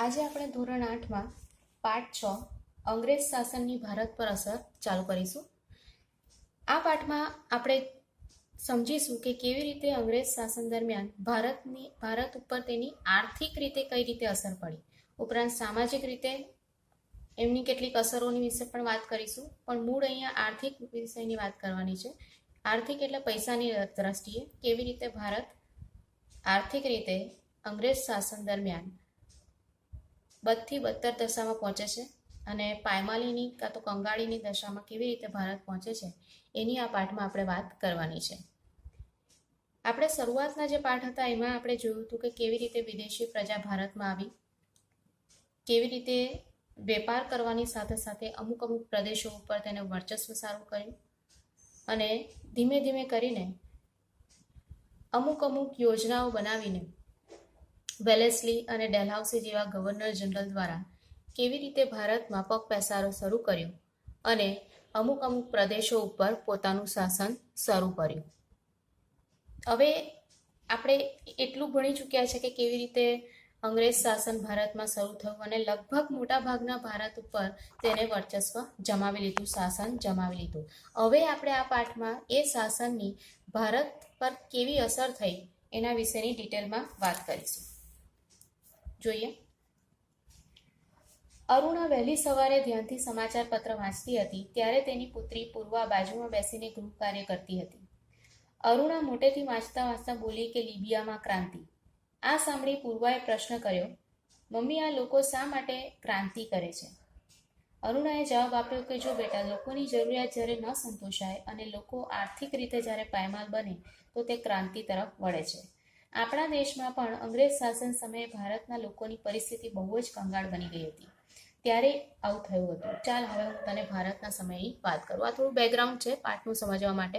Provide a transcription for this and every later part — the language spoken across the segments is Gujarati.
આજે આપણે ધોરણ 8માં પાઠ 6 અંગ્રેજ શાસનની ભારત પર અસર ચાલુ કરીશું. આ પાઠમાં આપણે સમજીશું કે કેવી રીતે અંગ્રેજ શાસન દરમિયાન ભારત ઉપર તેની આર્થિક રીતે કઈ રીતે અસર પડી, ઉપરાંત સામાજિક રીતે એમની કેટલીક અસરોની વિશે પણ વાત કરીશું. પણ મૂળ અહીંયા આર્થિક વિષયની વાત કરવાની છે. આર્થિક એટલે પૈસાની દ્રષ્ટિએ કેવી રીતે ભારત આર્થિક રીતે અંગ્રેજ શાસન દરમિયાન બદથી બદતર દશામાં પહોંચે છે અને પાયમાલીની કાં તો કંગાળીની દશામાં કેવી રીતે ભારત પહોંચે છે એની આ પાઠમાં આપણે વાત કરવાની છે. આપણે શરૂઆતના જે પાઠ હતા એમાં આપણે જોયું હતું કે કેવી રીતે વિદેશી પ્રજા ભારતમાં આવી, કેવી રીતે વેપાર કરવાની સાથે સાથે અમુક પ્રદેશો ઉપર તેને વર્ચસ્વ સારું કર્યું અને ધીમે ધીમે કરીને અમુક યોજનાઓ બનાવીને વેલેસ્લી અને ડેલહાઉસી જેવા ગવર્નર જનરલ દ્વારા કેવી રીતે ભારતમાં પગ પેસારો શરૂ કર્યો અને અમુક પ્રદેશો ઉપર પોતાનું શાસન શરૂ કર્યું. હવે આપણે એટલું ભણી ચૂક્યા છે કે કેવી રીતે અંગ્રેજ શાસન ભારતમાં શરૂ થયું અને લગભગ મોટા ભાગના ભારત ઉપર તેને વર્ચસ્વ જમાવી લીધું, શાસન જમાવી લીધું. હવે આપણે આ પાઠમાં એ શાસનની ભારત પર કેવી અસર થઈ એના વિશેની ડિટેલમાં વાત કરીશું. જોઈએ. અરુણા વહેલી સવારે ધ્યાનથી સમાચાર પત્ર વાંચતી હતી ત્યારે તેની પુત્રી પૂર્વા બાજુમાં બેસીને ગૃહ કાર્ય કરતી હતી. અરુણા મોટેથી વાંચતા વાંચતા બોલી કે લિબિયામાં ક્રાંતિ. આ સાંભળી પૂર્વાએ પ્રશ્ન કર્યો, મમ્મી, આ લોકો શા માટે ક્રાંતિ કરે છે? અરુણાએ જવાબ આપ્યો કે જો બેટા, લોકોની જરૂરિયાત જ્યારે ન સંતોષાય અને લોકો આર્થિક રીતે જ્યારે પાયમાલ બને તો તે ક્રાંતિ તરફ વળે છે. આપણા દેશમાં પણ અંગ્રેજ શાસન સમયે ભારતના લોકોની પરિસ્થિતિ બહુ જ કંગાળ બની ગઈ હતી. ત્યારે આવું થયું હતું. ચાલ હવે હું તને ભારતના સમયની વાત કરું. આ થોડું બેકગ્રાઉન્ડ છે પાઠનું સમજવા માટે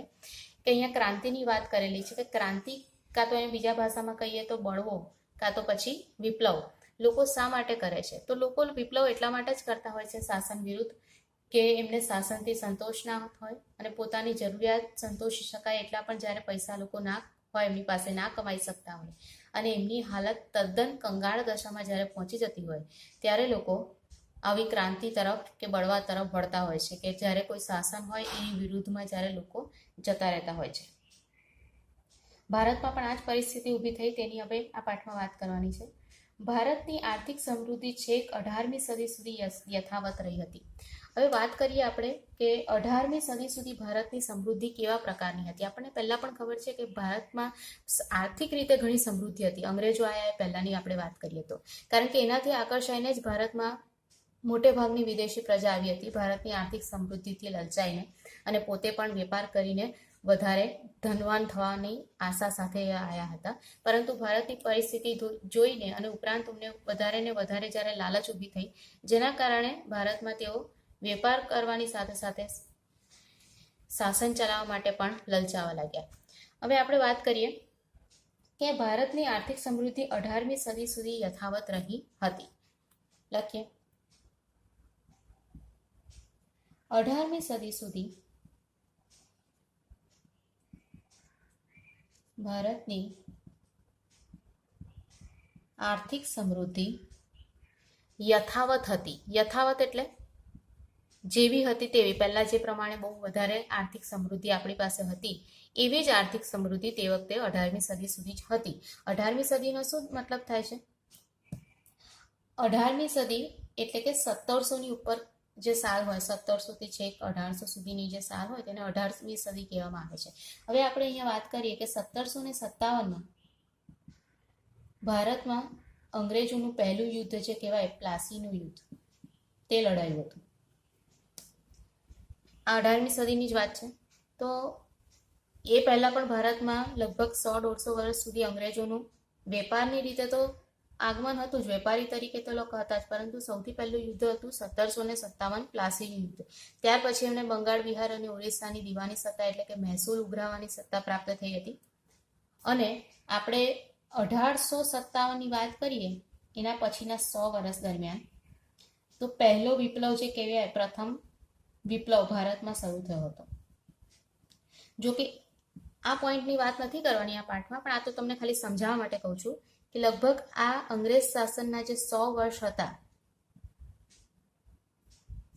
કે અહીંયા ક્રાંતિની વાત કરેલી છે કે ક્રાંતિ કાં તો એને બીજા ભાષામાં કહીએ તો બળવો કાં તો પછી વિપ્લવ લોકો શા માટે કરે છે? તો લોકો વિપ્લવ એટલા માટે જ કરતા હોય છે શાસન વિરુદ્ધ કે એમને શાસનથી સંતોષ ના હોય અને પોતાની જરૂરિયાત સંતોષી શકાય એટલા પણ જ્યારે પૈસા લોકો ના હોય, એમની પાસે ના કમાઈ શકતા હોય અને એમની હાલત તદ્દન કંગાળ દશામાં જ્યારે પહોંચી જતી હોય ત્યારે લોકો આવી ક્રાંતિ તરફ કે બળવા તરફ વળતા હોય છે કે જ્યારે કોઈ શાસન હોય એની વિરુદ્ધમાં જ્યારે લોકો જતા રહેતા હોય છે. ભારતમાં પણ આ જ પરિસ્થિતિ ઊભી થઈ, તેની હવે આ પાઠમાં વાત કરવાની છે. ભારતની આર્થિક સમૃદ્ધિ છેક 18મી સદી સુધી યથાવત રહી હતી. હવે વાત કરીએ આપણે કે 18મી સદી સુધી ભારતની સમૃદ્ધિ કેવા પ્રકારની હતી. આપણને પહેલાં પણ ખબર છે કે ભારતમાં આર્થિક રીતે ઘણી સમૃદ્ધિ હતી. અંગ્રેજો આવ્યા એ પહેલાંની આપણે વાત કરીએ તો, કારણ કે એનાથી આકર્ષાઈને જ ભારતમાં મોટે ભાગની વિદેશી પ્રજા આવી હતી, ભારતની આર્થિક સમૃદ્ધિથી લલચાઈને અને પોતે પણ વેપાર કરીને વધારે ધનવાન થવાની આશા સાથે આવ્યા હતા. પરંતુ ભારતની પરિસ્થિતિ જોઈને અને ઉપરાંત અમને વધારે ને વધારે જ્યારે લાલચ ઊભી થઈ, જેના કારણે ભારતમાં તેઓ વેપાર કરવાની સાથે સાથે શાસન ચલાવવા માટે પણ લલચાવા લાગ્યા. હવે આપણે વાત કરીએ કે ભારતની આર્થિક સમૃદ્ધિ 18મી સદી સુધી યથાવત રહી હતી. લખીએ. 18મી સદી સુધી ભારતની આર્થિક સમૃદ્ધિ યથાવત હતી. યથાવત એટલે જેવી હતી તેવી, પહેલાં જે પ્રમાણે બહુ વધારે આર્થિક સમૃદ્ધિ આપણી પાસે હતી એવી જ આર્થિક સમૃદ્ધિ તે વખતે 18મી સદી સુધી જ હતી. 18મી સદીનો શું મતલબ થાય છે? 18મી સદી એટલે કે 1700ની ઉપર જે સાલ હોય, 1700થી છેક 1800 સુધીની જે સાલ હોય તેને 18મી સદી કહેવામાં આવે છે. હવે આપણે અહીંયા વાત કરીએ કે 1757માં ભારતમાં અંગ્રેજોનું પહેલું યુદ્ધ જે કહેવાય પ્લાસીનું યુદ્ધ, તે લડાયું હતું. આ 18મી સદીની જ વાત છે. તો એ પહેલાં પણ ભારતમાં લગભગ 100-150 વર્ષ સુધી અંગ્રેજોનું વેપારની રીતે તો આગમન હતું જ, વેપારી તરીકે તો લોકો હતા જ, પરંતુ સૌથી પહેલું યુદ્ધ હતું 1757 પ્લાસીનું યુદ્ધ. ત્યાર પછી એમને બંગાળ, બિહાર અને ઓરિસ્સાની દીવાની સત્તા એટલે કે મહેસૂલ ઉઘરાવવાની સત્તા પ્રાપ્ત થઈ હતી. અને આપણે 1857ની વાત કરીએ એના પછીના 100 વર્ષ દરમિયાન તો પહેલો વિપ્લવ જે કહેવાય, પ્રથમ વિપ્લવ ભારતમાં શરૂ થયો હતો. જો કે આ પોઈન્ટની વાત નથી કરવાની આ પાઠમાં, પણ આ તો તમને ખાલી સમજાવવા માટે કહું છું કે લગભગ આ અંગ્રેજ શાસનના જે 100 વર્ષ હતા,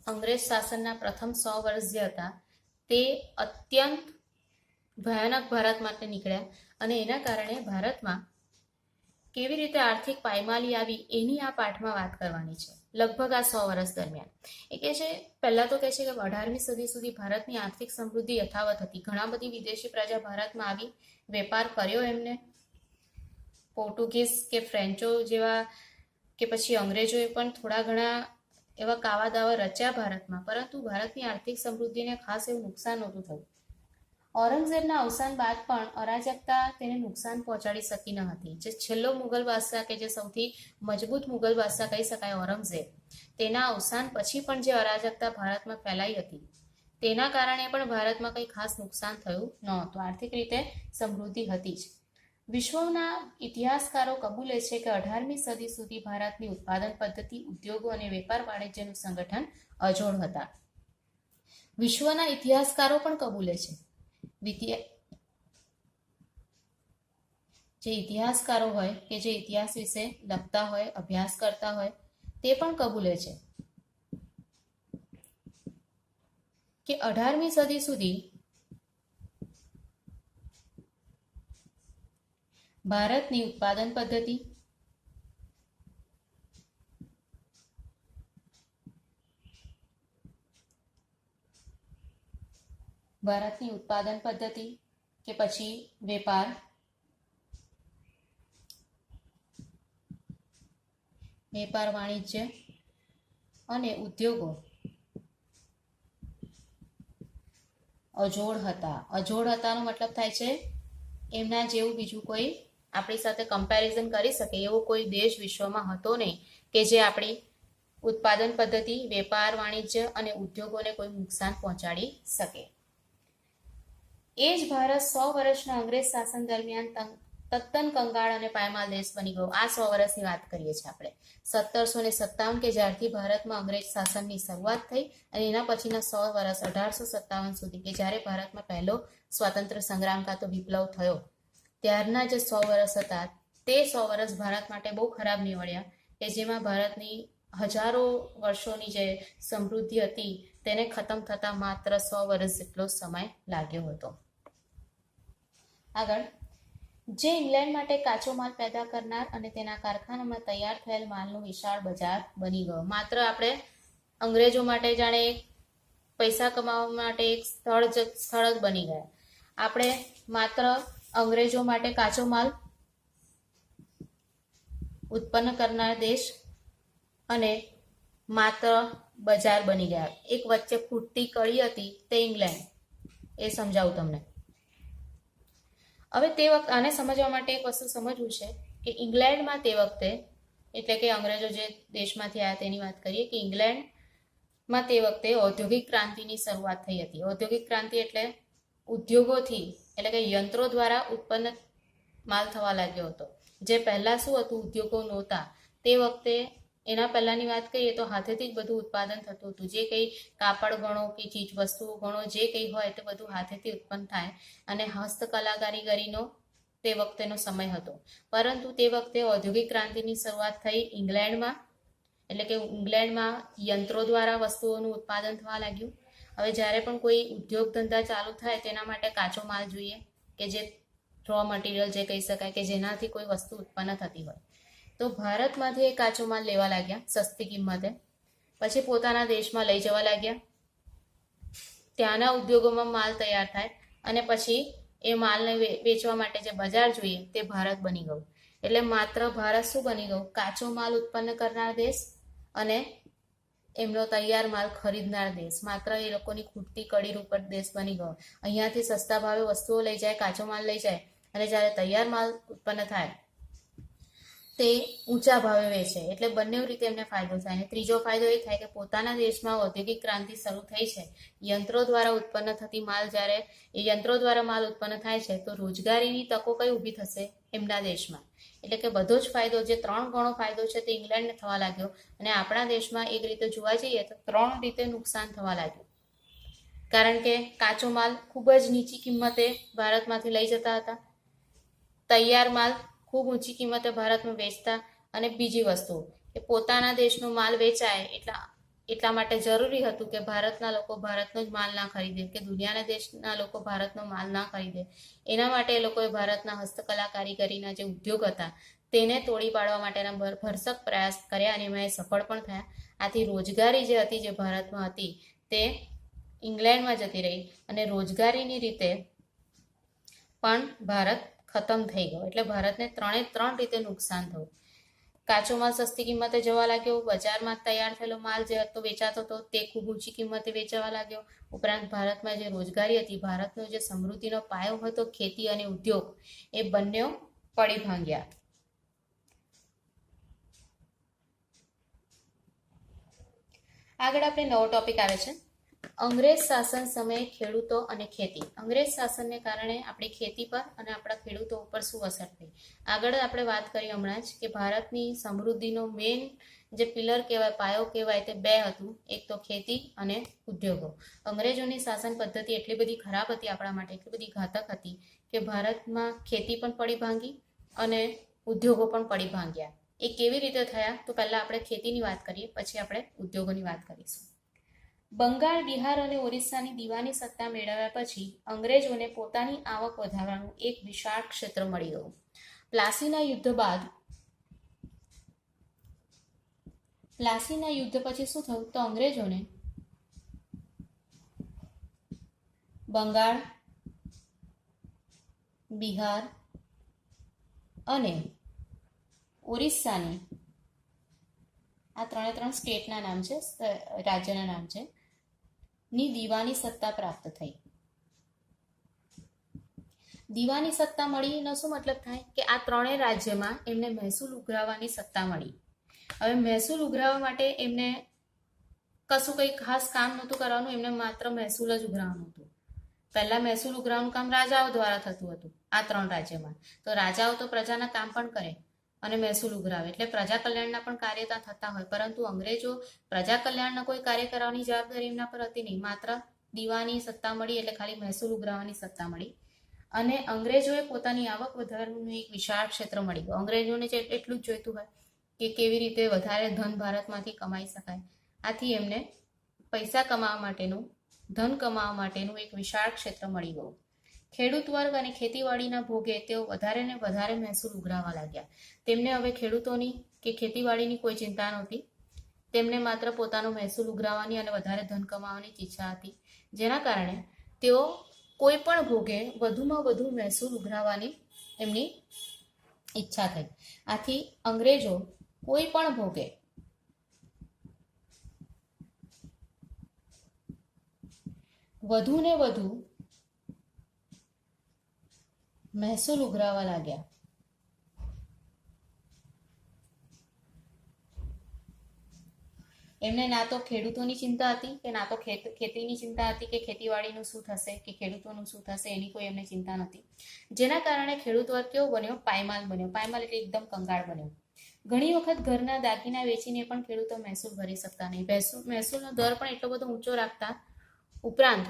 અંગ્રેજ શાસનના પ્રથમ 100 વર્ષ જે હતા તે અત્યંત ભયાનક ભારત માટે નીકળ્યા અને એના કારણે ભારતમાં કેવી રીતે આર્થિક પાયમાલી આવી એની આ પાઠમાં વાત કરવાની છે. લગભગ આ 100 વર્ષ દરમિયાન એ કહે છે, પહેલા તો કહે છે કે 18મી સદી સુધી ભારતની આર્થિક સમૃદ્ધિ યથાવત હતી. ઘણા બધી વિદેશી પ્રજા ભારતમાં આવી, વેપાર કર્યો એમને. પોર્ટુગીઝ કે ફ્રેન્ચો જેવા કે પછી અંગ્રેજોએ પણ થોડા ઘણા એવા કાવા દાવા રચ્યા ભારતમાં, પરંતુ ભારતની આર્થિક સમૃદ્ધિને ખાસ એવું નુકસાન નહોતું થયું. ઔરંગઝેબના અવસાન બાદ પણ અરાજકતા તેને નુકસાન પહોંચાડી શકી ન હતી. જે છેલ્લો મુગલ બાદશાહ કે જે સૌથી મજબૂત મુગલ બાદશાહ કહી શકાય ઔરંગઝેબ, તેના અવસાન પછી પણ જે અરાજકતા ભારતમાં ફેલાઈ હતી તેના કારણે પણ ભારતમાં કંઈ ખાસ નુકસાન થયું નહોતું. આર્થિક રીતે સમૃદ્ધિ હતી જ. વિશ્વના ઇતિહાસકારો કબૂલે છે કે 18મી સદી સુધી ભારતની ઉત્પાદન પદ્ધતિ, ઉદ્યોગો અને વેપાર વાણિજ્યનું સંગઠન અજોડ હતા. વિશ્વના ઇતિહાસકારો પણ કબૂલે છે, જે ઇતિહાસકારો હોય કે જે ઇતિહાસ વિશે લખતા હોય, અભ્યાસ કરતા હોય, તે પણ કબૂલે છે કે 18મી સદી સુધી ભારતની ઉત્પાદન પદ્ધતિ, કે પછી વેપાર વાણિજ્ય અને ઉદ્યોગો અજોડ હતા. અજોડ હતાનો મતલબ થાય છે એમના જેવું બીજું કોઈ આપણી સાથે કમ્પેરિઝન કરી શકે એવો કોઈ દેશ વિશ્વમાં હતો નહીં કે જે આપણી ઉત્પાદન પદ્ધતિ, વેપાર વાણિજ્ય અને ઉદ્યોગોને કોઈ નુકસાન પહોંચાડી શકે. એ જ ભારત 100 વર્ષના અંગ્રેજ શાસન દરમિયાન તદ્દન કંગાળ અને પાયમાલ દેશ બની ગયો. આ 100 વર્ષની વાત કરીએ છીએ આપણે. 1757 કે જ્યારથી ભારતમાં અંગ્રેજ શાસનની શરૂઆત થઈ અને એના પછીના 100 વર્ષ 1857 સુધી કે જ્યારે ભારતમાં પહેલો સ્વાતંત્ર્ય સંગ્રામ કાં તો વિપ્લવ થયો, ત્યારના જે 100 વર્ષ હતા તે 100 વર્ષ ભારત માટે બહુ ખરાબ નીવડ્યા કે જેમાં ભારતની હજારો વર્ષોની જે સમૃદ્ધિ હતી તેને ખતમ થતા માત્ર 100 વર્ષ જેટલો સમય લાગ્યો હતો. આગળ, જે ઇંગ્લેન્ડ માટે કાચો માલ પેદા કરનાર અને તેના કારખાનામાં તૈયાર થયેલ માલનું વિશાળ બજાર બની ગયો. માત્ર આપણે અંગ્રેજો માટે જાણે એક પૈસા કમાવા માટે એક સ્થળ જ બની ગયા. આપણે માત્ર અંગ્રેજો માટે કાચો માલ ઉત્પન્ન કરનાર દેશ અને માત્ર બજાર બની ગયા. એક વચ્ચે ફૂટતી કડી હતી તે ઇંગ્લેન્ડ. એ સમજાવું તમને. હવે તે વખતે આને સમજવા માટે એક વસ્તુ સમજવું છે કે ઇંગ્લેન્ડમાં તે વખતે, એટલે કે અંગ્રેજો જે દેશમાંથી આવ્યા તેની વાત કરીએ, કે ઇંગ્લેન્ડમાં તે વખતે ઔદ્યોગિક ક્રાંતિની શરૂઆત થઈ હતી. ઔદ્યોગિક ક્રાંતિ એટલે ઉદ્યોગોથી, એટલે કે યંત્રો દ્વારા ઉત્પન્ન માલ થવા લાગ્યો હતો. જે પહેલાં શું હતું, ઉદ્યોગો નહોતા તે વખતે. એના પહેલાંની વાત કરીએ તો હાથેથી જ બધું ઉત્પાદન થતું હતું. જે કંઈ કાપડ ગણો કે ચીજ વસ્તુઓ ગણો, જે કંઈ હોય તે બધું હાથેથી ઉત્પન્ન થાય અને હસ્તકલા કારીગરીનો તે વખતેનો સમય હતો. પરંતુ તે વખતે ઔદ્યોગિક ક્રાંતિની શરૂઆત થઈ ઇંગ્લેન્ડમાં, એટલે કે ઇંગ્લેન્ડમાં યંત્રો દ્વારા વસ્તુઓનું ઉત્પાદન થવા લાગ્યું. હવે જ્યારે પણ કોઈ ઉદ્યોગ ધંધા ચાલુ થાય તેના માટે કાચો માલ જોઈએ, કે જે રો મટીરિયલ જે કહી શકાય, કે જેનાથી કોઈ વસ્તુ ઉત્પન્ન થતી હોય. તો ભારતમાંથી એ કાચો માલ લેવા લાગ્યા સસ્તી કિંમતે, પછી પોતાના દેશમાં લઈ જવા લાગ્યા. ત્યાંના ઉદ્યોગોમાં માલ તૈયાર થાય અને પછી એ માલને વેચવા માટે જે બજાર જોઈએ તે ભારત બની ગયું. એટલે માત્ર ભારત શું બની ગયું, કાચો માલ ઉત્પન્ન કરનાર દેશ અને એમનો તૈયાર માલ ખરીદનાર દેશ. માત્ર એ લોકોની ખૂટતી કડી ઉપર દેશ બની ગયો. અહીંયાથી સસ્તા ભાવે વસ્તુઓ લઈ જાય, કાચો માલ લઈ જાય, અને જ્યારે તૈયાર માલ ઉત્પન્ન થાય તે ઊંચા ભાવે વેચે. એટલે બંને રીતે એમને ફાયદો થાય. અને ત્રીજો ફાયદો એ થાય કે પોતાના દેશમાં ઔદ્યોગિક ક્રાંતિ શરૂ થઈ છે, યંત્રો દ્વારા ઉત્પન્ન થતી માલ, જ્યારે એ યંત્રો દ્વારા માલ ઉત્પન્ન થાય છે તો રોજગારીની તકો કઈ ઊભી થશે, એમના દેશમાં. એટલે કે બધો જ ફાયદો, જે 3 ગણો ફાયદો છે તે ઇંગ્લેન્ડને થવા લાગ્યો. અને આપણા દેશમાં એક રીતે જોવા જઈએ તો 3 રીતે નુકસાન થવા લાગ્યું. કારણ કે કાચો માલ ખૂબ જ નીચી કિંમતે ભારતમાંથી લઈ જતા હતા, તૈયાર માલ ખૂબ ઊંચી કિંમતે ભારતમાં વેચતા, અને બીજી વસ્તુ કે પોતાના દેશનો માલ વેચાય એટલા માટે જરૂરી હતું કે ભારતના લોકો ભારતનો જ માલ ના ખરીદે, કે દુનિયાના દેશના લોકો ભારતનો માલ ના ખરીદે. એના માટે એ લોકોએ ભારતના હસ્તકલા કારીગરીના જે ઉદ્યોગ હતા તેને તોડી પાડવા માટેના ભરસક પ્રયાસ કર્યા, અને એમાં એ સફળ પણ થયા. આથી રોજગારી જે હતી, જે ભારતમાં હતી, તે ઇંગ્લેન્ડમાં જતી રહી, અને રોજગારીની રીતે પણ ભારત ખતમ થઈ ગયો. એટલે ભારતને ત્રણ રીતે નુકસાન થયું. કાચો માલ સસ્તી કિંમતે જવા લાગ્યો, બજારમાં તૈયાર થયેલો માલ જે હતો વેચાતો હતો તે ખૂબ ઊંચી કિંમતે વેચવા લાગ્યો. ઉપરાંત ભારતમાં જે રોજગારી હતી, ભારતનો જે સમૃદ્ધિનો પાયો હતો ખેતી અને ઉદ્યોગ, એ બંને પડી ભાંગ્યા. આગળ આપણે નવો ટોપિક આવે છે, અંગ્રેજ શાસન સમયે ખેડૂતો અને ખેતી. અંગ્રેજ શાસનને કારણે આપણી ખેતી પર અને આપણા ખેડૂતો ઉપર શું અસર થઈ. આગળ આપણે વાત કરી હમણાં જ કે ભારતની સમૃદ્ધિનો મેઇન જે પિલર કહેવાય, પાયો કહેવાય, તે બે હતું, એક તો ખેતી અને ઉદ્યોગો. અંગ્રેજોની શાસન પદ્ધતિ એટલી બધી ખરાબ હતી આપણા માટે, એટલી બધી ઘાતક હતી કે ભારતમાં ખેતી પણ પડી ભાંગી અને ઉદ્યોગો પણ પડી ભાંગ્યા. એ કેવી રીતે થયા, તો પહેલાં આપણે ખેતીની વાત કરીએ, પછી આપણે ઉદ્યોગોની વાત કરીશું. બંગાળ, બિહાર અને ઓરિસ્સાની દીવાની સત્તા મેળવ્યા પછી અંગ્રેજોને પોતાની આવક વધારવાનું એક વિશાળ ક્ષેત્ર મળી ગયું. પ્લાસીના યુદ્ધ પછી શું થયું, તો અંગ્રેજોને બંગાળ, બિહાર અને ઓરિસ્સાની, આ ત્રણ સ્ટેટના નામ છે, રાજ્યના નામ છે, ની દીવાની સત્તા પ્રાપ્ત થઈ. દીવાની સત્તા મળીનો શું મતલબ થાય કે આ ત્રણેય રાજ્યમાં એમને મહેસૂલ ઉઘરાવવાની સત્તા મળી. હવે મહેસૂલ ઉઘરાવવા માટે એમને કશું કંઈ ખાસ કામ નહોતું કરવાનું, એમને માત્ર મહેસૂલ જ ઉઘરાવવાનું હતું. પહેલા મહેસૂલ ઉઘરાવવાનું કામ રાજાઓ દ્વારા થતું હતું આ ત્રણ રાજ્યમાં. તો રાજાઓ તો પ્રજાના કામ પણ કરે અને મહેસૂલ ઉઘરાવે, એટલે પ્રજા કલ્યાણના પણ કાર્ય ત્યાં થતા હોય, પરંતુ અંગ્રેજો પ્રજા કલ્યાણના કોઈ કાર્ય કરવાની જવાબદારી એમના પર હતી નહીં. માત્ર દીવાની સત્તા મળી એટલે ખાલી મહેસૂલ ઉઘરાવવાની સત્તા મળી, અને અંગ્રેજોએ પોતાની આવક વધારવાનું એક વિશાળ ક્ષેત્ર મળી ગયું. અંગ્રેજોને એટલું જ જોઈતું હોય કે કેવી રીતે વધારે ધન ભારતમાંથી કમાઈ શકાય. આથી એમને પૈસા કમાવા માટેનું, ધન કમાવા માટેનું એક વિશાળ ક્ષેત્ર મળી ગયું. ખેડૂત વર્ગ અને ખેતીવાડીના ભોગે તેઓ વધારે ને વધારે મહેસૂલ ઉઘરાવવા લાગ્યા. તેમને હવે ખેડૂતોની કે ખેતીવાડીની કોઈ ચિંતા નહોતી. તેમને માત્ર પોતાનો મહેસૂલ ઉઘરાવવાની અને વધારે ધન કમાવાની ઈચ્છા હતી, જેના કારણે તેઓ કોઈ પણ ભોગે વધુમાં વધુ મહેસૂલ ઉઘરાવવાની એમની ઈચ્છા થઈ. આથી અંગ્રેજો કોઈ પણ ભોગે વધુ ને વધુ મહેસૂલ ઉઘરાવવા લાગ્યા. એમને ના તો ખેડૂતોની ચિંતા હતી કે ના તો ખેતીની ચિંતા હતી કે ખેતીવાડીનું શું થશે કે ખેડૂતોનું શું થશે, એની કોઈ એમને ચિંતા નથી. જેના કારણે ખેડૂત વર્ગ કેવો બન્યો, પાયમાલ બન્યો. પાયમાલ એટલે એકદમ કંગાળ બન્યો. ઘણી વખત ઘરના દાગીના વેચીને પણ ખેડૂતો મહેસૂલ ભરી શકતા નહીં. મહેસૂલનો દર પણ એટલો બધો ઊંચો રાખતા. ઉપરાંત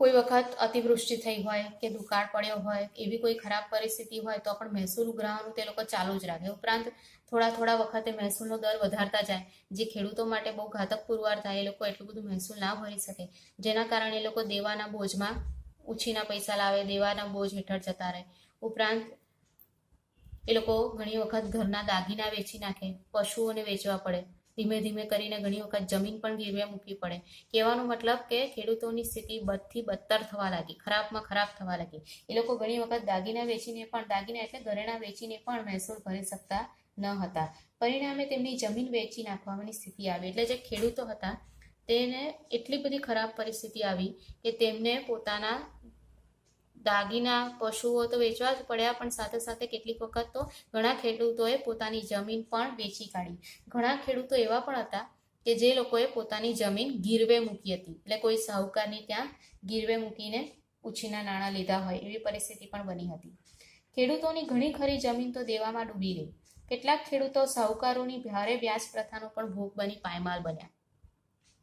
કોઈ વખત અતિવૃષ્ટિ થઈ હોય કે દુકાળ પડ્યો હોય, એવી કોઈ ખરાબ પરિસ્થિતિ હોય તો પણ મહેસૂલ ઉઘરાવવાનું તે લોકો ચાલુ જ રાખે. ઉપરાંત થોડા વખતે મહેસૂલનો દર વધારતા જાય, જે ખેડૂતો માટે બહુ ઘાતક પુરવાર થાય. એ લોકો એટલું બધું મહેસૂલ ના ભરી શકે, જેના કારણે એ લોકો દેવાના બોજમાં ઉછીના પૈસા લાવે, દેવાના બોજ હેઠળ જતા રહે. ઉપરાંત એ લોકો ઘણી વખત ઘરના દાગીના વેચી નાખે, પશુઓને વેચવા પડે, ધીમે ધીમે કરીને ઘણી વખત જમીન પણ ગીરવે મૂકવી પડે. કહેવાનો મતલબ કે ખેડૂતોની સ્થિતિ બદથી બદતર થવા લાગી, ખરાબમાં ખરાબ થવા લાગી. એ લોકો ઘણી વખત દાગીના વેચીને પણ, દાગીના એટલે ઘરેણાં વેચીને પણ મહેસૂલ ભરી શકતા ન હતા. પરિણામે તેમની જમીન વેચી નાખવાની સ્થિતિ આવી. એટલે જે ખેડૂતો હતા તેને એટલી બધી ખરાબ પરિસ્થિતિ આવી કે તેમને પોતાના દાગીના, પશુઓ તો વેચવા જ પડ્યા, પણ સાથે સાથે કેટલીક વખત તો ઘણા ખેડૂતોએ પોતાની જમીન પણ વેચી કાઢી. ઘણા ખેડૂતો એવા પણ હતા કે જે લોકોએ પોતાની જમીન ગીરવે મૂકી હતી, એટલે કોઈ સાહુકારની ત્યાં ગીરવે મૂકીને ઉછીના નાણાં લીધા હોય, એવી પરિસ્થિતિ પણ બની હતી. ખેડૂતોની ઘણી ખરી જમીન તો દેવામાં ડૂબી ગઈ. કેટલાક ખેડૂતો સાહુકારોની ભારે વ્યાજ પ્રથાનો પણ ભોગ બની પાયમાલ બન્યા.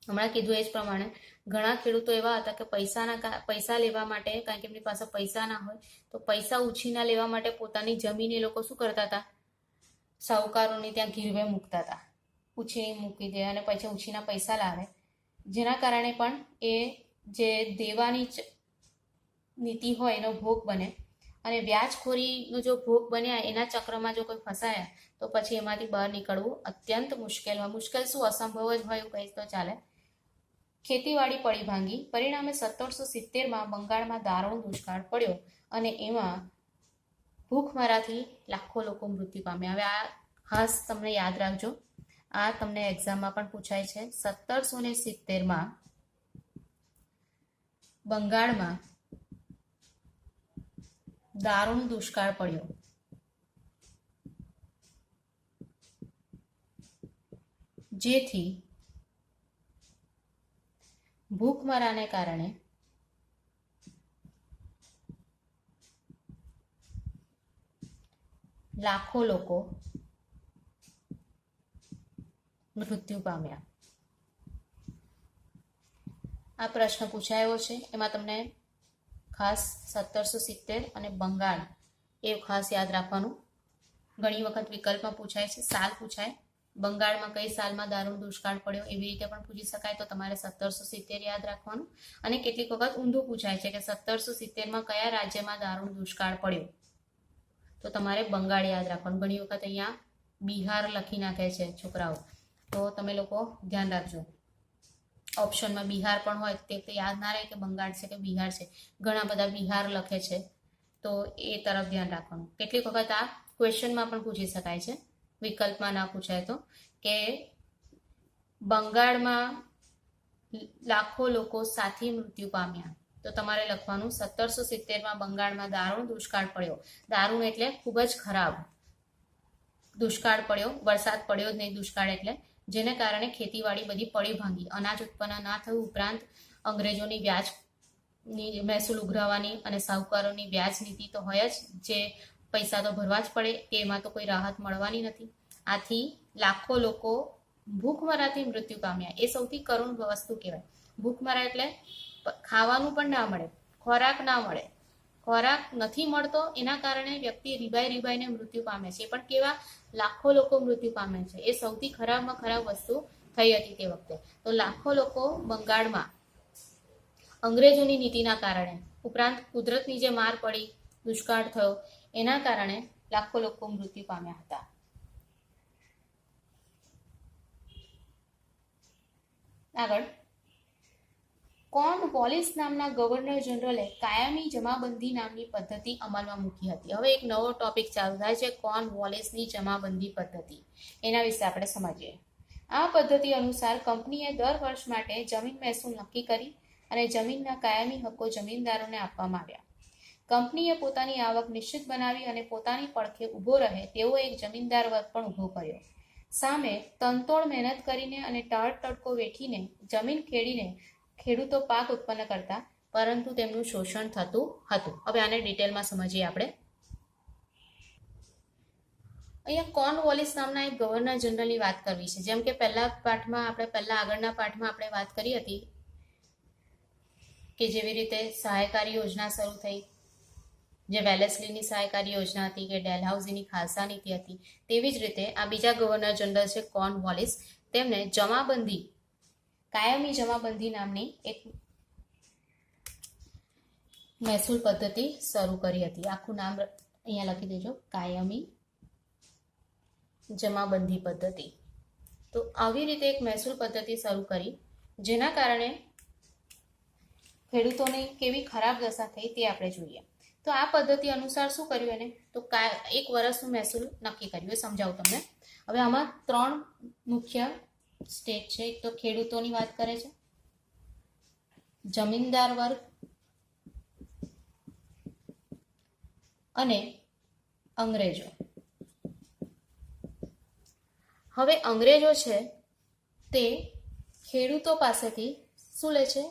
હમણાં કીધું એ જ પ્રમાણે ઘણા ખેડૂતો એવા હતા કે પૈસા લેવા માટે, કારણ કે એમની પાસે પૈસા ના હોય તો પૈસા ઉછીના લેવા માટે પોતાની જમીન એ લોકો શું કરતા હતા, સાહુકારોની ત્યાં ગીરવે મૂકતા હતા, ઉછીની મૂકી દે અને પછી ઉછીના પૈસા લાવે, જેના કારણે પણ એ જે દેવાની નીતિ હોય એનો ભોગ બને અને વ્યાજખોરીનો જો ભોગ બન્યા એના ચક્રમાં જો કોઈ ફસાયા તો પછી એમાંથી બહાર નીકળવું અત્યંત મુશ્કેલ હોય. મુશ્કેલ શું, અસંભવ જ હોય એવું કહીશ તો ચાલે. ખેતીવાડી પડી ભાંગી. પરિણામે 1770માં બંગાળમાં દારૂણ દુષ્કાળ પડ્યો અને એમાં ભૂખમરાથી લાખો લોકો મૃત્યુ પામ્યા. હવે આ ખાસ તમને યાદ રાખજો, આ તમને એક્ઝામમાં પણ પૂછાય છે. 1770માં બંગાળમાં દારૂણ દુષ્કાળ પડ્યો. જેથી ભૂખમરાને કારણે લાખો લોકો મૃત્યુ પામ્યા. આ પ્રશ્ન પૂછાયો છે. એમાં તમને ખાસ 1770 અને બંગાળ એ ખાસ યાદ રાખવાનું. ઘણી વખત વિકલ્પમાં પૂછાય છે, સાલ પૂછાય, બંગાળમાં કઈ સાલમાં દારૂણ દુષ્કાળ પડ્યો એવી રીતે પણ પૂછી શકાય, તો તમારે 1770 યાદ રાખવાનું. અને કેટલીક વખત ઊંધું પૂછાય છે કે 1770માં કયા રાજ્યમાં દારૂણ દુષ્કાળ પડ્યો, તો તમારે બંગાળ યાદ રાખવાનું. ઘણી વખત અહીંયા બિહાર લખી નાખે છે છોકરાઓ, તો તમે લોકો ધ્યાન રાખજો. ઓપ્શનમાં બિહાર પણ હોય તે યાદ ના રહે કે બંગાળ છે કે બિહાર છે, ઘણા બધા બિહાર લખે છે, તો એ તરફ ધ્યાન રાખવાનું. કેટલીક વખત આ ક્વેશ્ચનમાં પણ પૂછી શકાય છે, વિકલ્પમાં ના પૂછાય તો, કે બંગાળમાં લાખો લોકો સાથી મૃત્યુ પામ્યા, તો તમારે લખવાનું 1770માં બંગાળમાં દારૂણ દુષ્કાળ પડ્યો. દારૂણ એટલે ખૂબ જ ખરાબ, દુષ્કાળ પડ્યો, વરસાદ પડ્યો જ નહીં, દુષ્કાળ એટલે જેને કારણે ખેતીવાડી બધી પડી ભાંગી, અનાજ ઉત્પન્ન ના થયું, ઉપરાંત અંગ્રેજોની વ્યાજની મહેસૂલ ઉઘરાવવાની અને સાહુકારોની વ્યાજ નીતિ તો હોય જ, જે પૈસા તો ભરવા જ પડે, એમાં તો કોઈ રાહત મળવાની નથી. આથી લાખો લોકો ભૂખમરાથી મૃત્યુ પામ્યા. એ સૌથી કરુણ વસ્તુ કહેવાય. ભૂખમરા એટલે ખાવાનું પણ ના મળે, ખોરાક ના મળે, ખોરાક નથી મળતો એના કારણે વ્યક્તિ રીબાઈને મૃત્યુ પામે છે. પણ કેવા લાખો લોકો મૃત્યુ પામે છે, એ સૌથી ખરાબમાં ખરાબ વસ્તુ થઈ હતી તે વખતે. તો લાખો લોકો બંગાળમાં અંગ્રેજોની નીતિના કારણે, ઉપરાંત કુદરતની જે માર પડી, દુષ્કાળ થયો, એના કારણે લાખો લોકો મૃત્યુ પામ્યા હતા. આગળ, કોર્નવોલિસ નામના ગવર્નર જનરલે કાયમી જમાબંધી નામની પદ્ધતિ અમલમાં મૂકી હતી. હવે એક નવો ટોપિક ચાલુ થાય છે, કોર્નવોલિસની જમાબંધી પદ્ધતિ. એના વિશે આપણે સમજીએ. આ પદ્ધતિ અનુસાર કંપનીએ દર વર્ષ માટે જમીન મહેસૂલ નક્કી કરી અને જમીનના કાયમી હક્કો જમીનદારોને આપવામાં આવ્યા. કંપનીએ પોતાની આવક નિશ્ચિત બનાવી અને પોતાની પડખે ઊભો રહે તેવો એક જમીનદાર વર્ગ પણ ઊભો કર્યો. સામે તનતોડ મહેનત કરીને અને ટાળ ટડકો વેઠીને જમીન ખેડીને ખેડૂતો પાક ઉત્પન્ન કરતા, પરંતુ તેમનું શોષણ થતું હતું. હવે આને ડિટેલમાં સમજીએ આપણે. અહીંયા કોર્નવોલિસ નામના એક ગવર્નર જનરલની વાત કરવી છે. જેમ કે આગળના પાઠમાં આપણે વાત કરી હતી કે જેવી રીતે સહાયકારી યોજના શરૂ થઈ, જે વેલેસ્લીની સહાયકારી યોજના હતી, કે ડેલહાઉસીની ખાલસા નીતિ હતી, તેવી જ રીતે આ બીજા ગવર્નર જનરલ છે કોર્નવોલિસ. તેમને કાયમી જમાબંધી નામની એક મહેસૂલ પદ્ધતિ શરૂ કરી હતી. આખું નામ અહીંયા લખી દેજો, કાયમી જમાબંધી પદ્ધતિ. તો આવી રીતે એક મહેસૂલ પદ્ધતિ શરૂ કરી, જેના કારણે ખેડૂતોની કેવી ખરાબ દશા થઈ તે આપણે જોઈએ. તો આ પદ્ધતિ અનુસાર શું કર્યું એને, તો 1 વર્ષનું મહેસૂલ નક્કી કર્યું. એ સમજાવું તમને. હવે આમાં 3 મુખ્ય સ્ટેજ છે. એક તો ખેડૂતોની વાત કરે છે, જમીનદાર વર્ગ અને અંગ્રેજો. હવે અંગ્રેજો છે તે ખેડૂતો પાસેથી શું લે છે,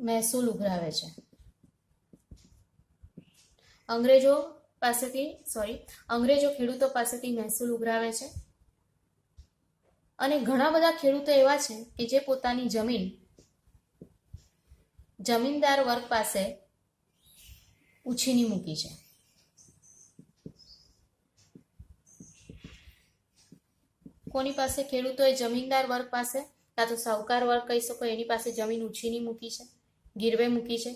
મહેસૂલ ઉઘરાવે છે. અંગ્રેજો ખેડૂતો પાસેથી મહેસૂલ ઉઘરાવે છે અને ઘણા બધા ખેડૂતો એવા છે કે જે પોતાની જમીન જમીનદાર વર્ગ પાસે ઉછીની મૂકી છે. કોની પાસે? ખેડૂતોએ જમીનદાર વર્ગ પાસે, કાં તો સાહુકાર વર્ગ કહી શકો, એની પાસે જમીન ઉછીની મૂકી છે, ગીરવે મૂકી છે.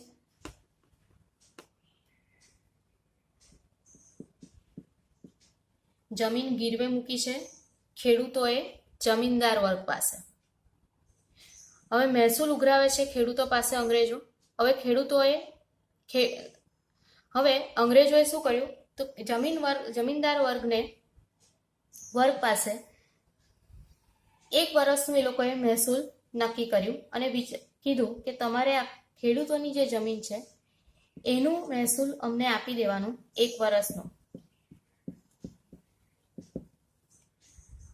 જમીન ગીરવે મૂકી છે ખેડૂતોએ જમીનદાર વર્ગ પાસે. હવે મહેસૂલ ઉઘરાવે છે ખેડૂતો પાસે અંગ્રેજો. હવે અંગ્રેજોએ શું કર્યું? તો જમીનદાર વર્ગ પાસે 1 વર્ષનું એ લોકોએ મહેસૂલ નક્કી કર્યું અને કીધું કે તમારે આ ખેડૂતોની જે જમીન છે એનું મહેસૂલ અમને આપી દેવાનું 1 વર્ષનું.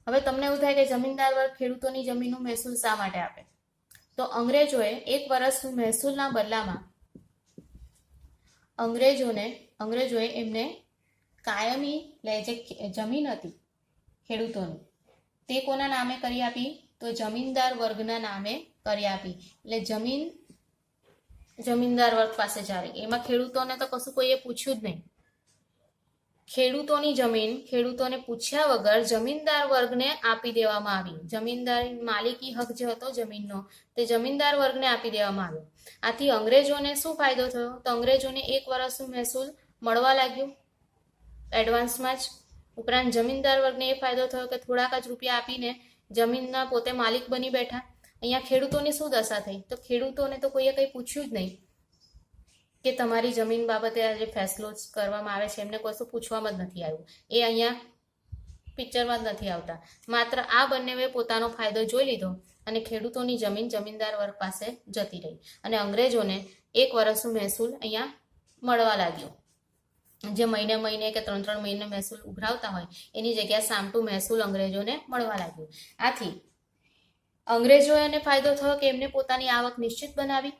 હવે તમને એવું થાય કે જમીનદાર વર્ગ ખેડૂતોની જમીનનું મહેસૂલ શા માટે આપે? તો અંગ્રેજોએ 1 વર્ષનું મહેસૂલના બદલામાં અંગ્રેજોએ એમને કાયમી જે જમીન હતી ખેડૂતોની તે કોના નામે કરી આપી? તો જમીનદાર વર્ગના નામે કરી આપી. એટલે જમીન જમીનદાર વર્ગ પાસે ચાલી. એમાં ખેડૂતોને તો કશું કોઈએ પૂછ્યું જ નહીં. ખેડૂતોની જમીન ખેડૂતોને પૂછ્યા વગર જમીનદાર વર્ગને આપી દેવામાં આવી. જમીનદારી માલિકી હક જે હતો જમીનનો તે જમીનદાર વર્ગને આપી દેવામાં આવ્યો. આથી અંગ્રેજોને શું ફાયદો થયો? તો અંગ્રેજોને 1 વર્ષનું મહેસૂલ મળવા લાગ્યું એડવાન્સમાં જ. ઉપરાંત જમીનદાર વર્ગને એ ફાયદો થયો કે થોડાક જ રૂપિયા આપીને જમીનના પોતે માલિક બની બેઠા. અહીંયા ખેડૂતોની શું દશા થઈ? તો ખેડૂતોને તો કોઈએ કંઈ પૂછ્યું જ નહીં કે તમારી જમીન બાબતે આ જે ફેસલો કરવામાં આવે છે એમને કશું પૂછવામાં જ નથી આવ્યું. એ અહીંયા પિક્ચરમાં જ નથી આવતા. માત્ર આ બંનેએ પોતાનો ફાયદો જોઈ લીધો અને ખેડૂતોની જમીન જમીનદાર વર્ગ પાસે જતી રહી અને અંગ્રેજોને 1 વર્ષનું મહેસૂલ અહીંયા મળવા લાગ્યું. જે મહિને કે 3 મહિને મહેસૂલ ઉઘરાવતા હોય એની જગ્યાએ સામટું મહેસૂલ અંગ્રેજોને મળવા લાગ્યું. આથી અંગ્રેજોને ફાયદો થયો કે એમને પોતાની આવક નિશ્ચિત બનાવી.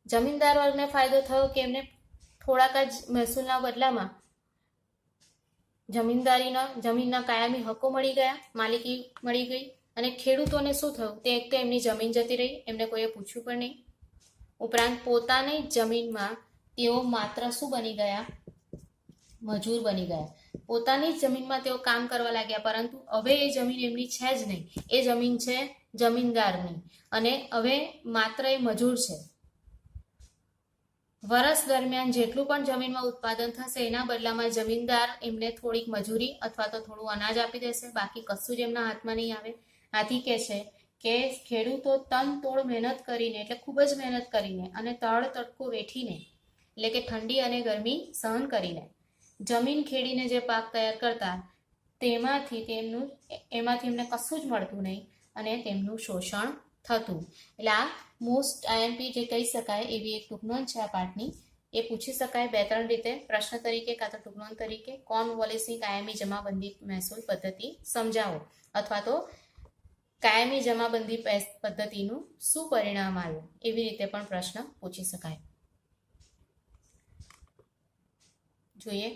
જમીનદાર વર્ગને ફાયદો થયો કે એમને થોડાક જ મહેસૂલના બદલામાં જમીનના કાયમી હકો મળી ગયા, માલિકી મળી ગઈ. અને ખેડૂતોને શું થયું? તે એક તો એમની જમીન જતી રહી, એમને કોઈએ પૂછ્યું પણ નહીં. ઉપરાંત પોતાની જમીનમાં તેઓ માત્ર શું બની ગયા? મજૂર બની ગયા. પોતાની જ જમીનમાં તેઓ કામ કરવા લાગ્યા, પરંતુ હવે એ જમીન એમની છે જ નહીં. એ જમીન છે જમીનદારની અને હવે માત્ર એ મજૂર છે. વર્ષ દરમિયાન જેટલું પણ જમીનમાં ઉત્પાદન થશે એના બદલામાં જમીનદાર એમને થોડીક મજૂરી અથવા તો થોડું અનાજ આપી દેશે, બાકી કશું જ એમના હાથમાં નહીં આવે. આથી કહે છે કે ખેડૂતો તનતોડ મહેનત કરીને, એટલે ખૂબ જ મહેનત કરીને અને તળ તડકો વેઠીને, એટલે કે ઠંડી અને ગરમી સહન કરીને જમીન ખેડીને જે પાક તૈયાર કરતા એમાંથી એમને કશું જ મળતું નહીં અને તેમનું શોષણ થતું. એટલે આ મોસ્ટ આઈએમપી જે કહી શકાય એવી એક ટૂંકનોંધ છે આ પાઠની. એ પૂછી શકાય 2-3 રીતે, પ્રશ્ન તરીકે કાં તો ટૂંકનોંધ તરીકે. કોર્નવોલિસની કાયમી જમાબંધી મહેસૂલ પદ્ધતિ સમજાવો, અથવા તો કાયમી જમાબંધી પદ્ધતિનું શું પરિણામ આવ્યું, એવી રીતે પણ પ્રશ્ન પૂછી શકાય. જોઈએ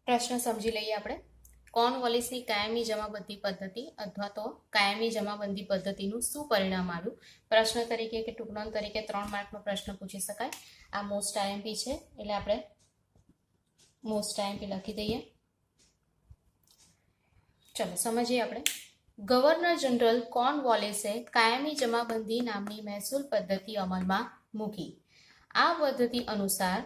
પ્રશ્ન સમજી લઈએ આપણે. કોર્નવોલિસની કાયમી જમાબંધી પદ્ધતિ અથવા તો કાયમી જમાબંધી પદ્ધતિનું શું પરિણામ આવ્યું? પ્રશ્ન તરીકે કે ટૂંકનોંધ તરીકે 3 માર્કનો પ્રશ્ન પૂછી શકાય. આ મોસ્ટ આઈએમપી છે એટલે આપણે મોસ્ટ આઈએમપી લખી દઈએ. ચલો સમજીએ આપણે. ગવર્નર જનરલ કોર્નવોલિસે કાયમી જમાબંધી નામની મહેસૂલ પદ્ધતિ અમલમાં મૂકી. આ પદ્ધતિ અનુસાર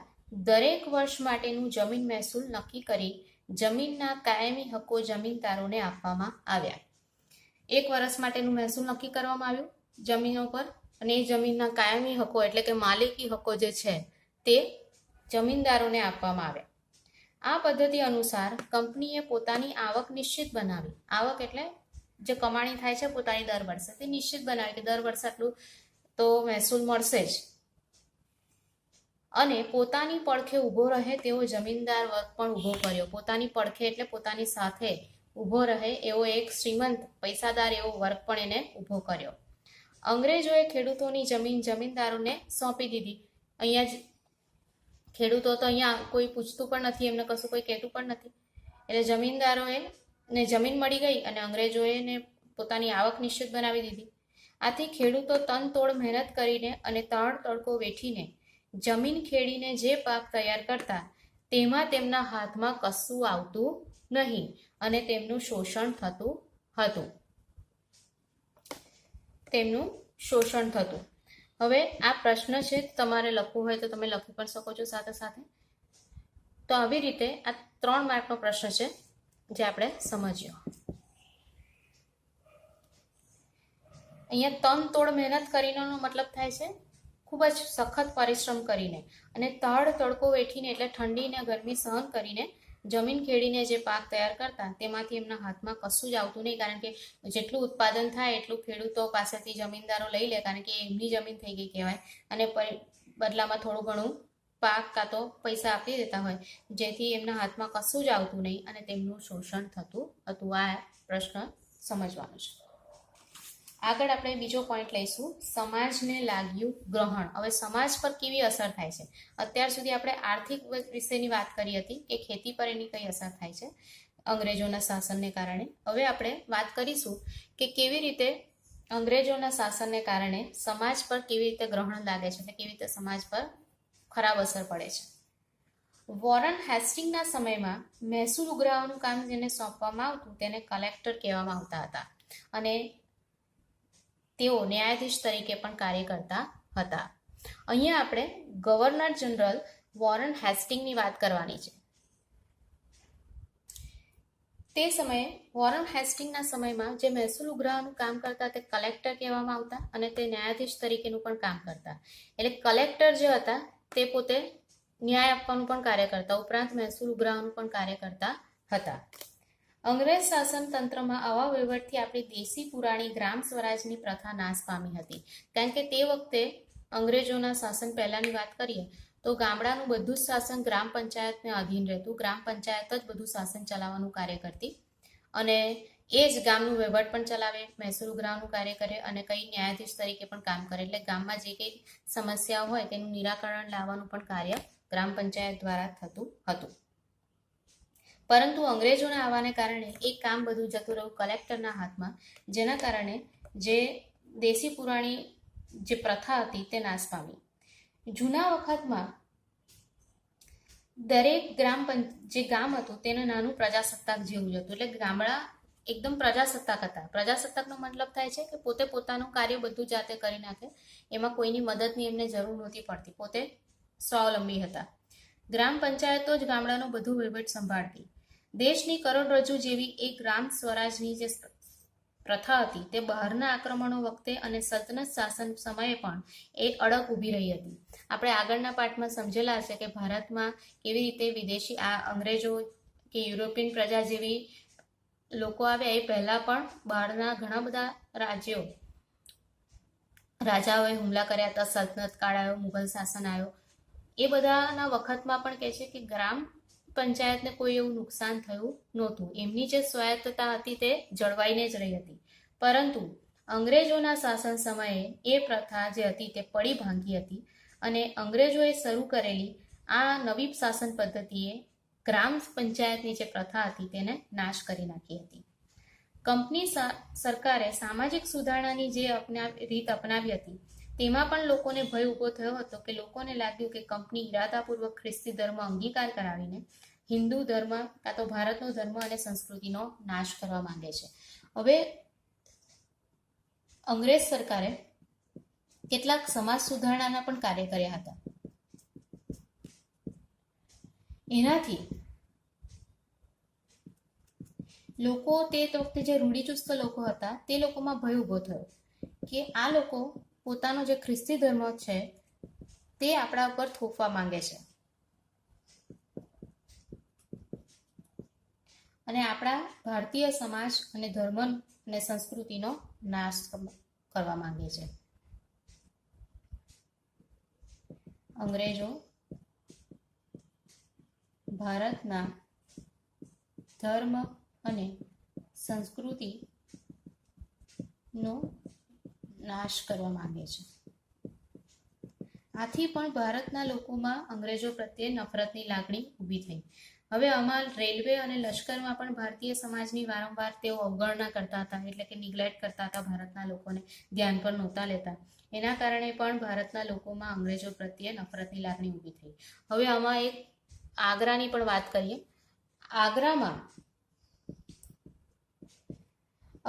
દરેક વર્ષ માટેનું જમીન મહેસૂલ નક્કી કરી જમીનના કાયમી હકો જમીનદારોને આપવામાં આવ્યા. 1 વર્ષ માટેનું મહેસૂલ નક્કી કરવામાં આવ્યું જમીનો પર અને એ જમીનના કાયમી હકો એટલે કે માલિકી હકો જે છે તે જમીનદારોને આપવામાં આવ્યા. આ પદ્ધતિ અનુસાર કંપનીએ પોતાની આવક નિશ્ચિત બનાવી. આવક એટલે જે કમાણી થાય છે પોતાની દર વર્ષે તે નિશ્ચિત બનાવી કે દર વર્ષે આટલું તો મહેસૂલ મળશે જ. અને પોતાની પડખે ઊભો રહે તેવો જમીનદાર વર્ગ પણ ઊભો કર્યો. પોતાની પડખે એટલે પોતાની સાથે ઊભો રહે એવો એક શ્રીમંત પૈસાદાર એવો વર્ગ પણ એને ઊભો કર્યો. અંગ્રેજોએ ખેડૂતોની જમીન જમીનદારોને સોંપી દીધી. અહીંયા જ ખેડૂતો તો અહીંયા કોઈ પૂછતું પણ નથી, એમને કશું કોઈ કહેતું પણ નથી. એટલે જમીનદારોએ ને જમીન મળી ગઈ અને અંગ્રેજોએ ને પોતાની આવક નિશ્ચિત બનાવી દીધી. આથી ખેડૂતો તનતોડ મહેનત કરીને અને તણ તડકો વેઠીને જમીન ખેડીને જે પાક તૈયાર કરતા તેમાં તેમના હાથમાં કશું આવતું નહીં અને તેમનું શોષણ થતું હતું. હવે આ પ્રશ્ન છે, તમારે લખવું હોય તો તમે લખી પણ શકો છો સાથે સાથે. તો આવી રીતે આ 3 માર્કનો પ્રશ્ન છે જે આપણે સમજ્યો. અહીંયા તનતોડ મહેનત કરીનો મતલબ થાય છે ખૂબ જ સખત પરિશ્રમ કરીને અને તડ તડકો વેઠીને એટલે ઠંડી ને ગરમી સહન કરીને જમીન ખેડીને જે પાક તૈયાર કરતા તેમાંથી એમના હાથમાં કશું જ આવતું નહીં, કારણ કે જેટલું ઉત્પાદન થાય એટલું ખેડૂતો પાસેથી જમીનદારો લઈ લે, કારણ કે એમની જમીન થઈ ગઈ કહેવાય, અને બદલામાં થોડું ઘણું પાક કાં તો પૈસા આપી દેતા હોય, જેથી એમના હાથમાં કશું જ આવતું નહીં અને તેમનું શોષણ થતું હતું. આ પ્રશ્ન સમજવાનો છે. આગળ આપણે બીજો પોઈન્ટ લઈશું, સમાજને લાગ્યું ગ્રહણ. હવે સમાજ પર કેવી અસર થાય છે? અત્યાર સુધી આપણે આર્થિક વિશેની વાત કરી હતી કે ખેતી પર એની કઈ અસર થાય છે અંગ્રેજોના શાસનને કારણે. હવે આપણે વાત કરીશું કે કેવી રીતે અંગ્રેજોના શાસનને કારણે સમાજ પર કેવી રીતે ગ્રહણ લાગે છે, એટલે કેવી રીતે સમાજ પર ખરાબ અસર પડે છે. વોરન હેસ્ટિંગના સમયમાં મહેસૂલ ઉઘરાવાનું કામ જેને સોંપવામાં આવતું તેને કલેક્ટર કહેવામાં આવતા હતા અને તેઓ ન્યાયાધીશ તરીકે પણ કાર્ય કરતા હતા. અહીંયા આપણે ગવર્નર જનરલ વોરન હેસ્ટિંગની વાત કરવાની છે. તે સમયે વોરન હેસ્ટિંગના સમયમાં જે મહેસૂલ ઉઘરાવાનું કામ કરતા તે કલેક્ટર કહેવામાં આવતા અને તે ન્યાયાધીશ તરીકેનું પણ કામ કરતા. એટલે કલેક્ટર જે હતા તે પોતે ન્યાય આપવાનું પણ કાર્ય કરતા, ઉપરાંત મહેસૂલ ઉઘરાવાનું પણ કાર્ય કરતા હતા. અંગ્રેજ શાસન તંત્રમાં આવા વહીવટથી આપણી દેશી પુરાણી ગ્રામ સ્વરાજની પ્રથા નાશ પામી હતી, કારણ કે તે વખતે અંગ્રેજોના શાસન પહેલાની વાત કરીએ તો ગામડાનું બધું જ શાસન ગ્રામ પંચાયતને અધીન રહેતું. ગ્રામ પંચાયત જ બધું શાસન ચલાવવાનું કાર્ય કરતી અને એ જ ગામનું વહીવટ પણ ચલાવે, મહેસૂલ ઉઘરાવાનું કાર્ય કરે અને કઈ ન્યાયાધીશ તરીકે પણ કામ કરે. એટલે ગામમાં જે કંઈ સમસ્યાઓ હોય તેનું નિરાકરણ લાવવાનું પણ કાર્ય ગ્રામ પંચાયત દ્વારા થતું હતું. પરંતુ અંગ્રેજોના આવવાને કારણે એ કામ બધું જતું રહ્યું કલેક્ટરના હાથમાં, જેના કારણે જે દેશી પુરાણી જે પ્રથા હતી તે નાશ પામી. જૂના વખતમાં દરેક જે ગામ હતું તેને નાનું પ્રજાસત્તાક જેવું જ હતું. એટલે ગામડા એકદમ પ્રજાસત્તાક હતા. પ્રજાસત્તાકનો મતલબ થાય છે કે પોતે પોતાનું કાર્ય બધું જાતે કરી નાખે, એમાં કોઈની મદદની એમને જરૂર નહોતી પડતી, પોતે સ્વાવલંબી હતા. ગ્રામ પંચાયતો જ ગામડાનો બધું વહીવટ સંભાળતી. દેશની કરોડરજ્જુ જેવી એક ગ્રામ સ્વરાજની જે પ્રથા હતી તે બહારના આક્રમણો વખતે અને સલ્તનત શાસન સમયે પણ એક અડગ ઊભી રહી હતી. આપણે આગળના પાઠમાં સમજેલા હશે કે ભારતમાં કેવી રીતે વિદેશી અંગ્રેજો કે યુરોપિયન પ્રજા જેવી લોકો આવ્યા એ પહેલા પણ બહારના ઘણા બધા રાજાઓએ હુમલા કર્યા હતા. સલ્તનત કાળ આવ્યો, મુઘલ શાસન આવ્યો, એ બધાના વખતમાં પણ કહે છે કે ગ્રામ પંચાયતને કોઈ એવું નુકસાન થયું નહોતું. એમની જે સ્વાયત્તતા હતી તે જળવાઈને જ રહી હતી. પરંતુ અંગ્રેજોના શાસન સમયે એ પ્રથા જે હતી તે પડી ભાંગી હતી અને અંગ્રેજોએ શરૂ કરેલી આ નવી શાસન પદ્ધતિએ ગ્રામ પંચાયતની જે પ્રથા હતી તેને નાશ કરી નાખી હતી. કંપની સરકારે સામાજિક સુધારણાની જે રીત અપનાવી હતી તેમાં પણ લોકોને ભય ઊભો થયો હતો કે લોકોને લાગ્યું કે કંપની ઇરાદાપૂર્વક ખ્રિસ્તી ધર્મ અંગીકાર કરાવીને હિન્દુ ધર્મ કાં તો ભારતનો ધર્મ અને સંસ્કૃતિનો નાશ કરવા માંગે છે. હવે અંગ્રેજ સરકારે કેટલાક સમાજ સુધારણાના પણ કાર્ય કર્યા હતા. એનાથી લોકો તે વખતે જે રૂઢિચુસ્ત લોકો હતા તે લોકોમાં ભય ઊભો થયો કે આ લોકો પોતાનો જે ખ્રિસ્તી ધર્મ છે તે આપણા ઉપર થોપવા માંગે છે અને આપણા ભારતીય સમાજ અને ધર્મ અને સંસ્કૃતિનો નાશ કરવા માંગે છે. અંગ્રેજો ભારતના ધર્મ અને સંસ્કૃતિનો નાશ કરવા માંગે છે. આથી પણ ભારતના લોકોમાં અંગ્રેજો પ્રત્યે નફરતની લાગણી ઊભી થઈ. હવે આમાં રેલવે અને લશ્કરમાં પણ ભારતીય સમાજની વારંવાર તેઓ અવગણના કરતા હતા, એટલે કે નિગ્લેક્ટ કરતા હતા, ભારતના લોકોને ધ્યાન પર નહોતા લેતા. એના કારણે પણ ભારતના લોકોમાં અંગ્રેજો પ્રત્યે નફરતની લાગણી ઊભી થઈ. હવે આમાં એક આગ્રાની પણ વાત કરીએ. આગ્રામાં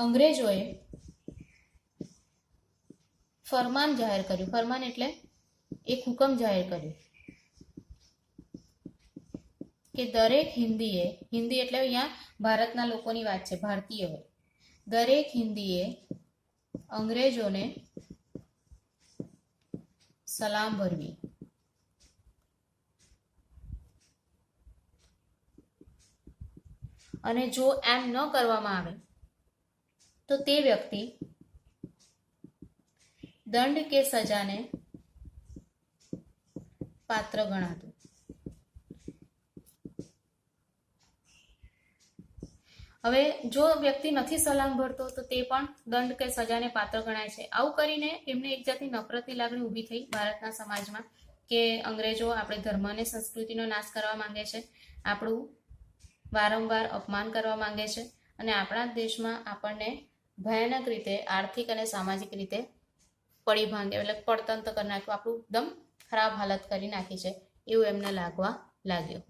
અંગ્રેજોએ ફરમાન જાહેર કર્યું. ફરમાન એટલે એક હુકમ જાહેર કર્યો કે દરેક હિન્દીએ, હિન્દી એટલે અહીંયા ભારતના લોકોની વાત છે, ભારતીય હોય, દરેક હિન્દીએ અંગ્રેજોને સલામ ભરવી. અને જો એમ ન કરવામાં આવે તો તે વ્યક્તિ દંડ કે સજાને પાત્ર ગણાતું. હવે જો વ્યક્તિ નથી સલામ ભરતો તો તે પણ દંડ કે સજાને પાત્ર ગણાય છે. આવું કરીને એમને એક જાતની નફરતની લાગણી ઊભી થઈ ભારતના સમાજમાં કે અંગ્રેજો આપણે ધર્મ અને સંસ્કૃતિનો નાશ કરવા માંગે છે, આપણું વારંવાર અપમાન કરવા માંગે છે અને આપણા દેશમાં આપણને ભયાનક રીતે આર્થિક અને સામાજિક રીતે પડી ભાંગે, એટલે પડતંત કરી નાખ્યું, આપણું એકદમ ખરાબ હાલત કરી નાખી છે એવું એમને લાગવા લાગ્યું.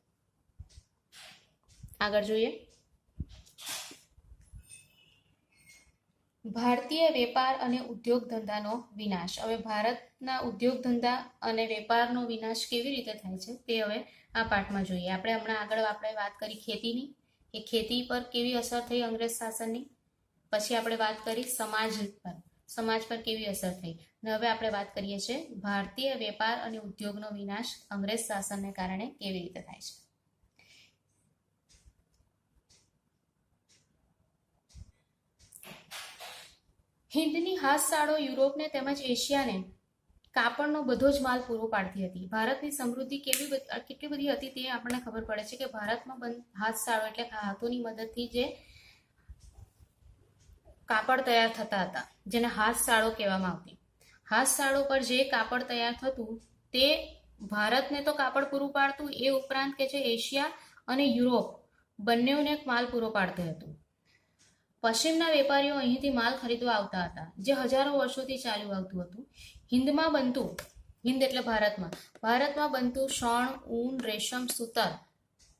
આગળ જોઈએ. ભારતીય વેપાર અને ઉદ્યોગ ધંધાનો વિનાશ. હવે ભારતના ઉદ્યોગ ધંધા અને વેપારનો વિનાશ કેવી રીતે થાય છે તે હવે આ પાઠમાં જોઈએ. આપણે હમણાં આગળ વાત કરી ખેતીની, એ ખેતી પર કેવી અસર થઈ અંગ્રેજ શાસનની. પછી આપણે વાત કરી સમાજ પર કેવી અસર થઈ. અને હવે આપણે વાત કરીએ છીએ ભારતીય વેપાર અને ઉદ્યોગનો વિનાશ અંગ્રેજ શાસનને કારણે કેવી રીતે થાય છે. હિન્દની હાથશાળો યુરોપને તેમજ એશિયાને કાપડનો બધો જ માલ પૂરો પાડતી હતી. ભારતની સમૃદ્ધિ કેટલી બધી હતી તે આપણને ખબર પડે છે કે ભારતમાં હાથશાળો એટલે હાથોની મદદથી જે કાપડ તૈયાર થતા હતા, જેને હાથશાળો કહેવામાં આવતી. હાથશાળો પર જે કાપડ તૈયાર થતું તે ભારતને તો કાપડ પૂરું પાડતું, એ ઉપરાંત કે છે એશિયા અને યુરોપ બંનેઓને માલ પૂરો પાડતું હતું. પશ્ચિમના વેપારીઓ અહીંથી માલ ખરીદવા આવતા હતા, જે હજારો વર્ષોથી ચાલ્યું આવતું હતું. હિન્દમાં બનતું, હિન્દ એટલે ભારતમાં બનતું શણ, ઊન, રેશમ, સૂતર,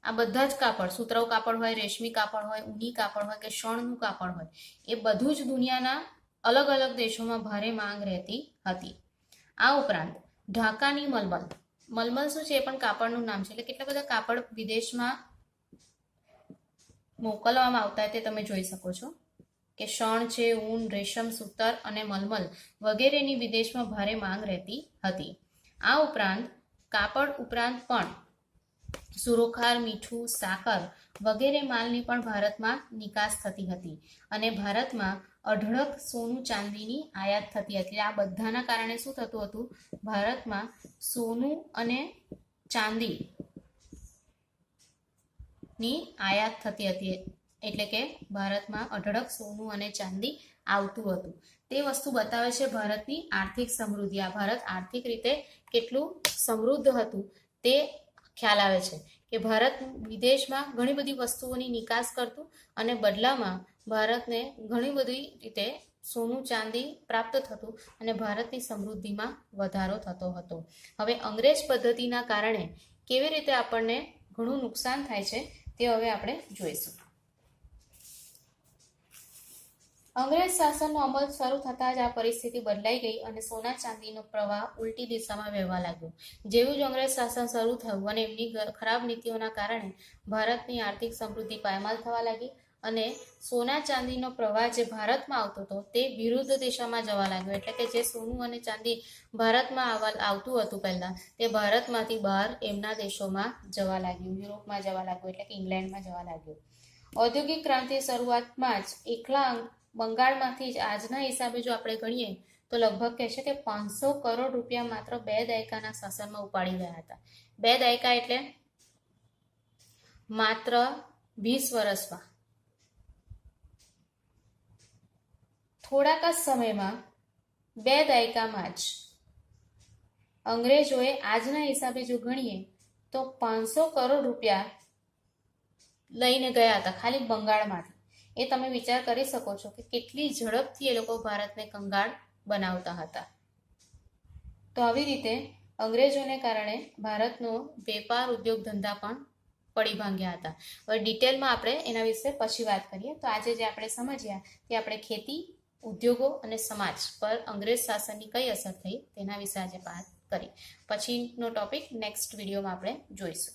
આ બધા જ કાપડ, સુતરાઉ કાપડ હોય, રેશમી કાપડ હોય, ઊની કાપડ હોય કે શણનું કાપડ હોય, એ બધું જ દુનિયાના અલગ અલગ દેશોમાં ભારે માંગ રહેતી હતી. આ ઉપરાંત ઢાકાની મલમલ, મલમલ શું છે એ પણ કાપડનું નામ છે, એટલે કેટલા બધા કાપડ વિદેશમાં મોકલવામાં આવતા હોય તે તમે જોઈ શકો છો કે શણ છે, ઊન, રેશમ, સૂતર અને મલમલ વગેરેની વિદેશમાં ભારે માંગ રહેતી હતી. આ ઉપરાંત કાપડ ઉપરાંત પણ સુરોખાર, મીઠું, સાકર વગેરે માલની પણ ભારતમાં નિકાસ થતી હતી અને ભારતમાં અઢળક સોનું ચાંદીની આયાત થતી હતી. આ બધાના કારણે શું થતું હતું, ભારતમાં સોનું અને ચાંદીની આયાત થતી હતી, એટલે કે ભારતમાં અઢળક સોનું અને ચાંદી આવતું હતું. તે વસ્તુ બતાવે છે ભારતની આર્થિક સમૃદ્ધિ. આ ભારત આર્થિક રીતે કેટલું સમૃદ્ધ હતું તે ખ્યાલ આવે છે કે ભારત વિદેશમાં ઘણી બધી વસ્તુઓની નિકાસ કરતું અને બદલામાં ભારતને ઘણી બધી રીતે સોનું ચાંદી પ્રાપ્ત થતું અને ભારતની સમૃદ્ધિમાં વધારો થતો હતો. હવે અંગ્રેજ પદ્ધતિના કારણે કેવી રીતે આપણને ઘણું નુકસાન થાય છે તે હવે આપણે જોઈશું. અંગ્રેજ શાસનનો અમલ શરૂ થતાં જ આ પરિસ્થિતિ બદલાઈ ગઈ અને સોના ચાંદીનો પ્રવાહ ઉલટી દિશામાં વહેવા લાગ્યો. જેવું જ અંગ્રેજ શાસન શરૂ થયું અને એમની ખરાબ નીતિઓના કારણે ભારતની આર્થિક સમૃદ્ધિ પાયમાલ થવા લાગી અને સોના ચાંદીનો પ્રવાહ જે ભારતમાં આવતો હતો તે વિરુદ્ધ દિશામાં જવા લાગ્યો. એટલે કે જે સોનું અને ચાંદી ભારતમાં આવતું હતું પહેલા, તે ભારતમાંથી બહાર એમના દેશોમાં જવા લાગ્યું, યુરોપમાં જવા લાગ્યું, એટલે કે ઇંગ્લેન્ડમાં જવા લાગ્યું. ઔદ્યોગિક ક્રાંતિ શરૂઆતમાં જ એકલા બંગાળમાંથી જ આજના હિસાબે જો આપણે ગણીએ તો લગભગ કહે છે કે 500 કરોડ રૂપિયા માત્ર 2 દાયકાના શાસનમાં ઉપાડી ગયા હતા. 2 દાયકા એટલે માત્ર 20 વર્ષમાં, થોડાક જ સમયમાં 2 દાયકામાં જ અંગ્રેજોએ આજના હિસાબે જો ગણીએ તો 500 કરોડ રૂપિયા લઈને ગયા હતા ખાલી બંગાળમાંથી. એ તમે વિચાર કરી શકો છો કે કેટલી ઝડપથી એ લોકો ભારતને કંગાળ બનાવતા હતા. તો આવી રીતે અંગ્રેજોને કારણે ભારતનો વેપાર ઉદ્યોગ ધંધા પણ પડી ભાંગ્યા હતા. હવે ડિટેલમાં આપણે એના વિશે પછી વાત કરીએ. તો આજે જે આપણે સમજ્યા કે આપણે ખેતી, ઉદ્યોગો અને સમાજ પર અંગ્રેજ શાસનની કઈ અસર થઈ તેના વિશે આજે વાત કરી. પછીનો ટોપિક નેક્સ્ટ વિડીયોમાં આપણે જોઈશું.